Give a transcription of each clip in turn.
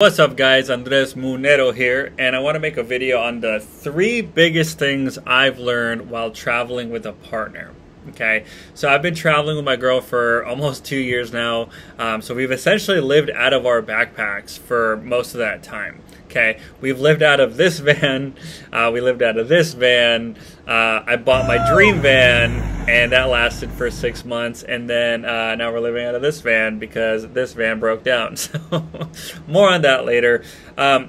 What's up guys, Andres Munero here, and I want to make a video on the 3 biggest things I've learned while traveling with a partner. Okay, so I've been traveling with my girl for almost 2 years now, so we've essentially lived out of our backpacks for most of that time. Okay, we've lived out of this van, we lived out of this van, I bought my dream van, and that lasted for 6 months, and then now we're living out of this van because this van broke down. So more on that later.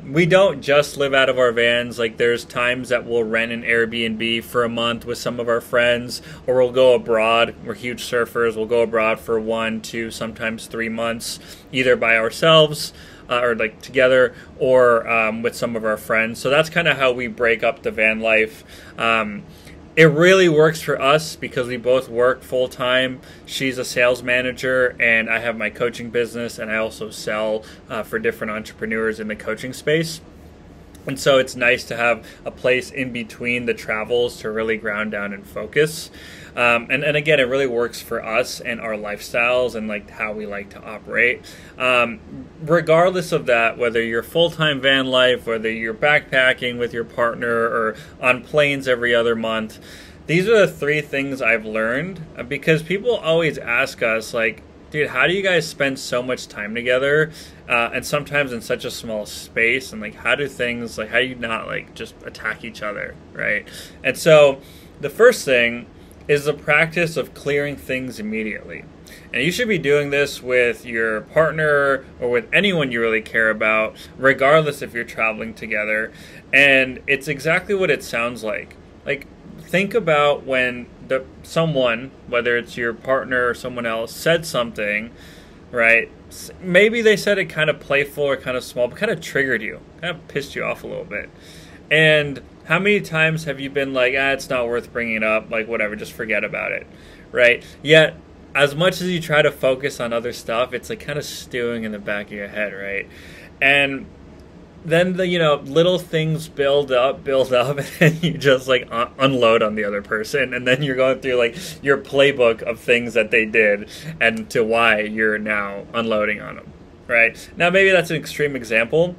We don't just live out of our vans. Like, there's times that we'll rent an Airbnb for a month with some of our friends, or we'll go abroad. We're huge surfers. We'll go abroad for 1, 2, sometimes 3 months, either by ourselves or like together, or with some of our friends. So that's kind of how we break up the van life. It really works for us because we both work full-time. She's a sales manager and I have my coaching business, and I also sell for different entrepreneurs in the coaching space. And so it's nice to have a place in between the travels to really ground down and focus. And again, it really works for us and our lifestyles and like how we like to operate. Regardless of that, whether you're full-time van life, whether you're backpacking with your partner, or on planes every other month, these are the 3 things I've learned, because people always ask us, like, dude, how do you guys spend so much time together, and sometimes in such a small space, and like, how do you not like just attack each other, right? And so the first thing is the practice of clearing things immediately. And you should be doing this with your partner or with anyone you really care about, regardless if you're traveling together. And it's exactly what it sounds like. Like, think about when someone, whether it's your partner or someone else, said something, right? Maybe they said it kind of playful or kind of small, but kind of triggered you, kind of pissed you off a little bit. And how many times have you been like, it's not worth bringing it up, like whatever, just forget about it, right? Yet, as much as you try to focus on other stuff, it's like kind of stewing in the back of your head, right? And then the little things build up, and then you just like unload on the other person, and then you're going through like your playbook of things that they did and to why you're now unloading on them, right? Now maybe that's an extreme example,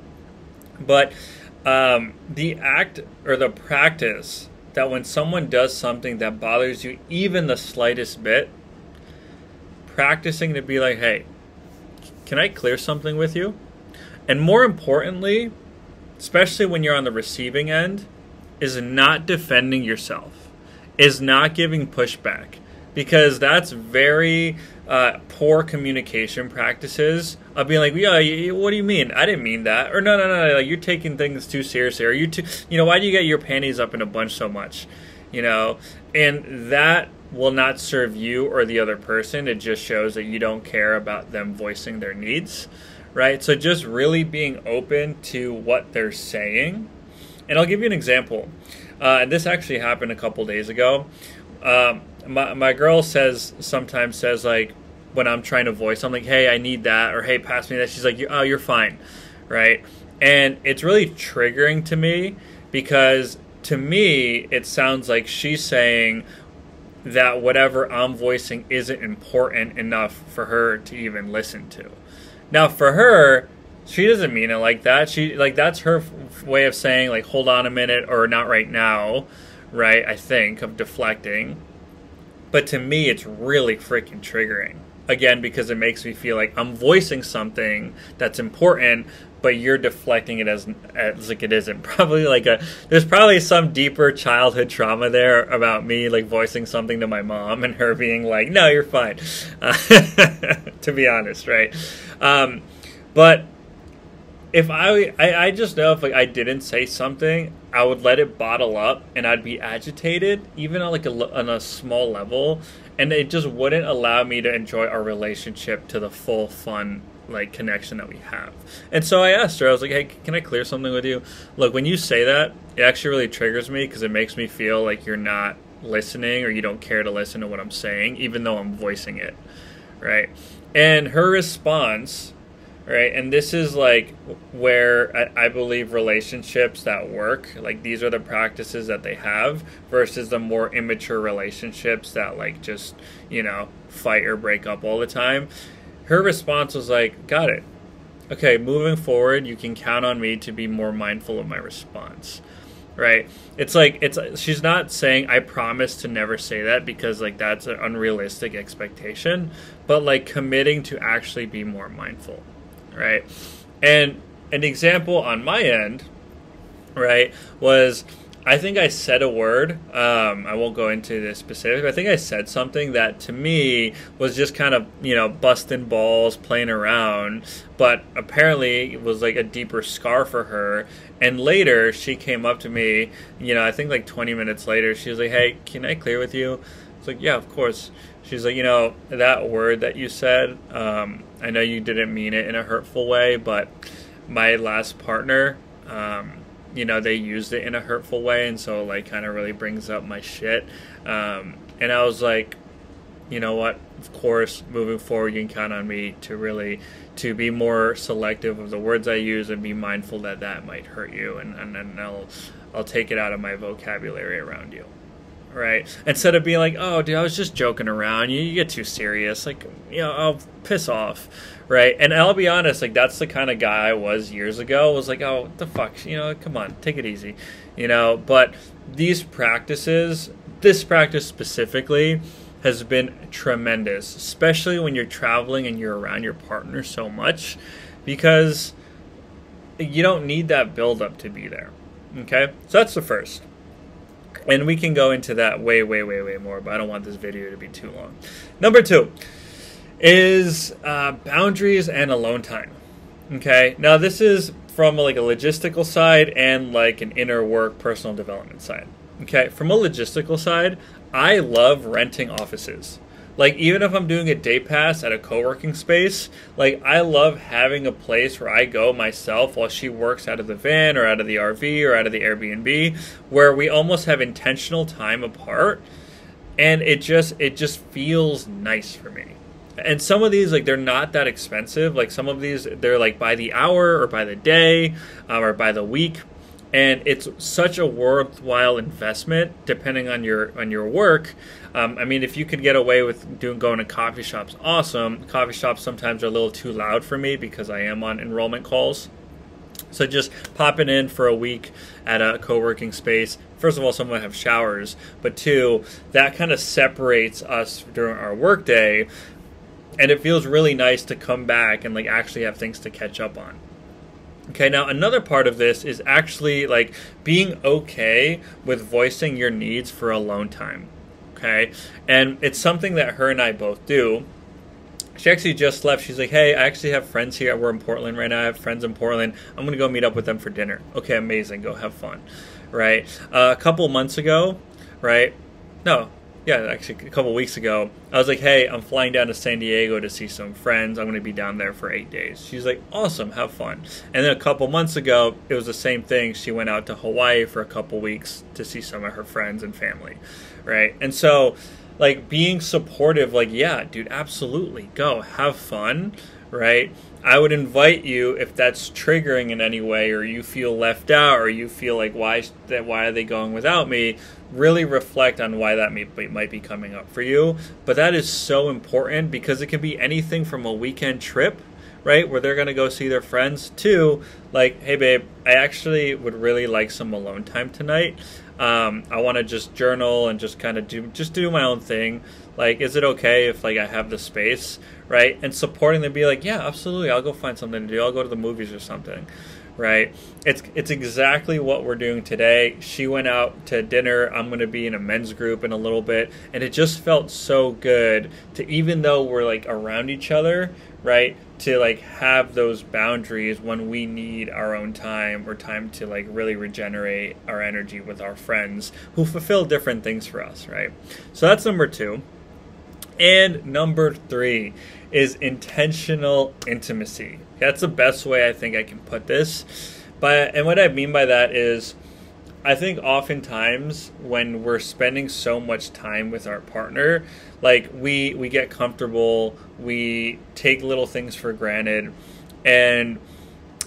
but the act or the practice that when someone does something that bothers you even the slightest bit, practicing to be like, hey, can I clear something with you? And more importantly, especially when you're on the receiving end, is not defending yourself, is not giving pushback, because that's very poor communication practices of being like, yeah, what do you mean? I didn't mean that. Or no, like, you're taking things too seriously. Or why do you get your panties up in a bunch so much? And that will not serve you or the other person. It just shows that you don't care about them voicing their needs, right? So just really being open to what they're saying. And I'll give you an example. And this actually happened a couple days ago. My girl sometimes says like, when I'm trying to voice, I'm like, hey, I need that, or hey, pass me that. She's like, oh, you're fine, right? And it's really triggering to me, because to me, it sounds like she's saying that whatever I'm voicing isn't important enough for her to even listen to. Now, for her, she doesn't mean it like that. That's her way of saying like, hold on a minute, or not right now, right? I think of deflecting. But to me, it's really freaking triggering. Again, because it makes me feel like I'm voicing something that's important, but you're deflecting it as like it isn't. There's probably some deeper childhood trauma there about me like voicing something to my mom and her being like, no, you're fine. To be honest, right? But if I just know if like I didn't say something, I would let it bottle up and I'd be agitated, even on like on a small level, and it just wouldn't allow me to enjoy our relationship to the full fun like connection that we have. And so I asked her, I was like, hey, can I clear something with you? Look, when you say that, it actually really triggers me, because it makes me feel like you're not listening, or you don't care to listen to what I'm saying, even though I'm voicing it, right? And her response, right, and this is like where I believe relationships that work, like these are the practices that they have, versus the more immature relationships that like just fight or break up all the time. Her response was like, got it. okay, moving forward, you can count on me to be more mindful of my response. Right? It's like she's not saying I promise to never say that, because like that's an unrealistic expectation, but like committing to actually be more mindful, right? And an example on my end, right, was I think I said a word. I won't go into the specifics, but I think I said something that to me was just kind of, busting balls, playing around, but apparently it was like a deeper scar for her. And later she came up to me, I think like 20 minutes later, she was like, hey, can I clear with you? It's like, yeah, of course. She's like, that word that you said, I know you didn't mean it in a hurtful way, but my last partner, they used it in a hurtful way, and so like kind of really brings up my shit. And I was like, you know what? Of course, moving forward, you can count on me to be more selective of the words I use and be mindful that might hurt you, and I'll take it out of my vocabulary around you. Right? Instead of being like, oh, dude, I was just joking around. You get too serious. Like, I'll piss off. Right? And I'll be honest, like, that's the kind of guy I was years ago. I was like, oh, what the fuck? Come on, take it easy. But this practice specifically has been tremendous, especially when you're traveling and you're around your partner so much, because you don't need that buildup to be there. Okay? So that's the first. And we can go into that way more, but I don't want this video to be too long. Number 2 is boundaries and alone time. Okay, now this is from like a logistical side and like an inner work personal development side. Okay, from a logistical side, I love renting offices. Like, even if I'm doing a day pass at a co-working space, like, I love having a place where I go myself while she works out of the van or out of the RV or out of the Airbnb, where we almost have intentional time apart, and it just feels nice for me. And some of these, like, they're not that expensive. Like, some of these, they're like by the hour or by the day or by the week. And it's such a worthwhile investment, depending on your work. I mean, if you could get away with going to coffee shops, awesome. Coffee shops sometimes are a little too loud for me because I am on enrollment calls. So just popping in for a week at a co-working space, first of all, someone have showers, but 2, that kind of separates us during our work day, and it feels really nice to come back and like actually have things to catch up on. Okay, now another part of this is actually like being okay with voicing your needs for alone time. Okay, and it's something that her and I both do. She actually just left. She's like, hey, I actually have friends here. We're in Portland right now. I have friends in Portland. I'm going to go meet up with them for dinner. Okay, amazing. Go have fun. Right? A couple months ago, right? No. Yeah, actually a couple weeks ago, I was like, hey, I'm flying down to San Diego to see some friends. I'm going to be down there for 8 days. She's like, awesome, have fun. And then a couple months ago, it was the same thing. She went out to Hawaii for a couple weeks to see some of her friends and family, right? And so, like, being supportive, like, yeah, dude, absolutely, go, have fun, right? I would invite you, if that's triggering in any way, or you feel left out, or you feel like, why are they going without me? Really reflect on why that might be coming up for you. But that is so important, because it can be anything from a weekend trip, right, where they're going to go see their friends, to like, hey babe, I actually would really like some alone time tonight. I want to just journal and just kind of do my own thing. Like, is it okay if like I have the space, right? And supporting them, be like, yeah, absolutely, I'll go find something to do. I'll go to the movies or something, right? It's exactly what we're doing today. She went out to dinner. I'm going to be in a men's group in a little bit, and it just felt so good to, even though we're like around each other, right, to like have those boundaries when we need our own time, or time to like really regenerate our energy with our friends who fulfill different things for us, right? So that's number 2. And number 3 is intentional intimacy. That's the best way I think I can put this. And what I mean by that is, I think oftentimes when we're spending so much time with our partner, like we get comfortable, we take little things for granted, and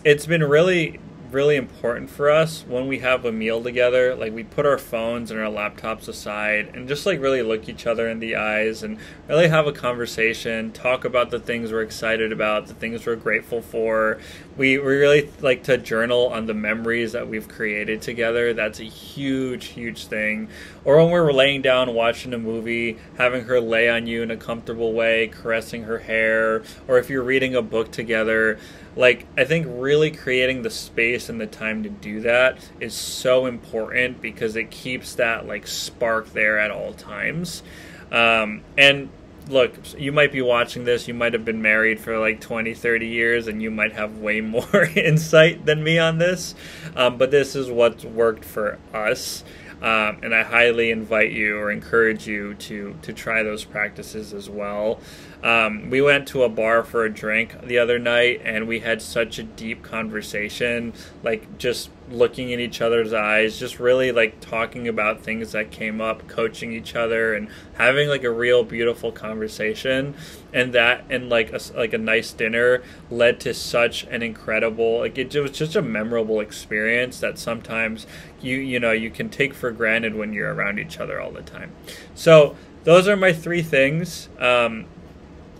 it's been really really important for us when we have a meal together. Like, we put our phones and our laptops aside and just like really look each other in the eyes and really have a conversation, talk about the things we're excited about, the things we're grateful for. We really like to journal on the memories that we've created together. That's a huge thing. Or when we're laying down watching a movie, having her lay on you in a comfortable way, caressing her hair, or if you're reading a book together. Like, I think really creating the space and the time to do that is so important because it keeps that like spark there at all times. And look, you might be watching this, you might have been married for like 20-30 years, and you might have way more insight than me on this, but this is what's worked for us. And I highly invite you or encourage you to try those practices as well. We went to a bar for a drink the other night, and we had such a deep conversation, like just looking in each other's eyes, just really like talking about things that came up, coaching each other, and having like a real beautiful conversation. And that, and like a nice dinner led to such an incredible, like it was just a memorable experience that sometimes you can take for granted when you're around each other all the time. So those are my 3 things.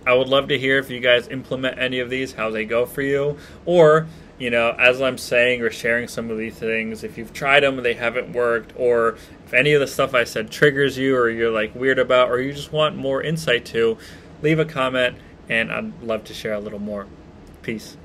I would love to hear if you guys implement any of these, how they go for you, or as I'm saying or sharing some of these things, if you've tried them and they haven't worked, or if any of the stuff I said triggers you or you're like weird about, or you just want more insight to, leave a comment and I'd love to share a little more. Peace.